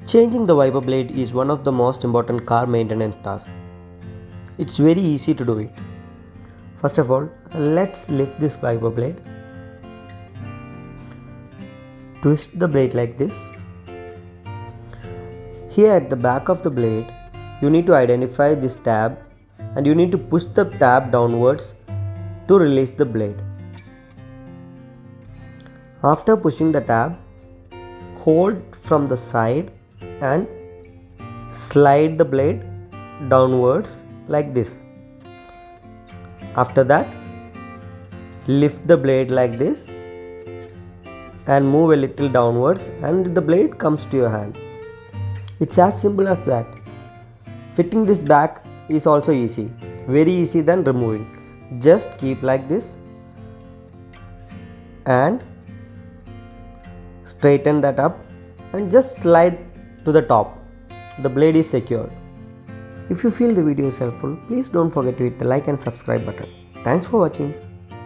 Changing the wiper blade is one of the most important car maintenance tasks. It's very easy to do it. First of all, let's lift this wiper blade. Twist the blade like this. Here at the back of the blade, you need to identify this tab and you need to push the tab downwards to release the blade. After pushing the tab, hold from the side and slide the blade downwards like this. After that, lift the blade like this and move a little downwards and the blade comes to your hand. It's as simple as that. Fitting this back is also easy, very easy than removing. Just keep like this and straighten that up and just slide to the top. The blade is secured. If you feel the video is helpful, please don't forget to hit the like and subscribe button. Thanks for watching.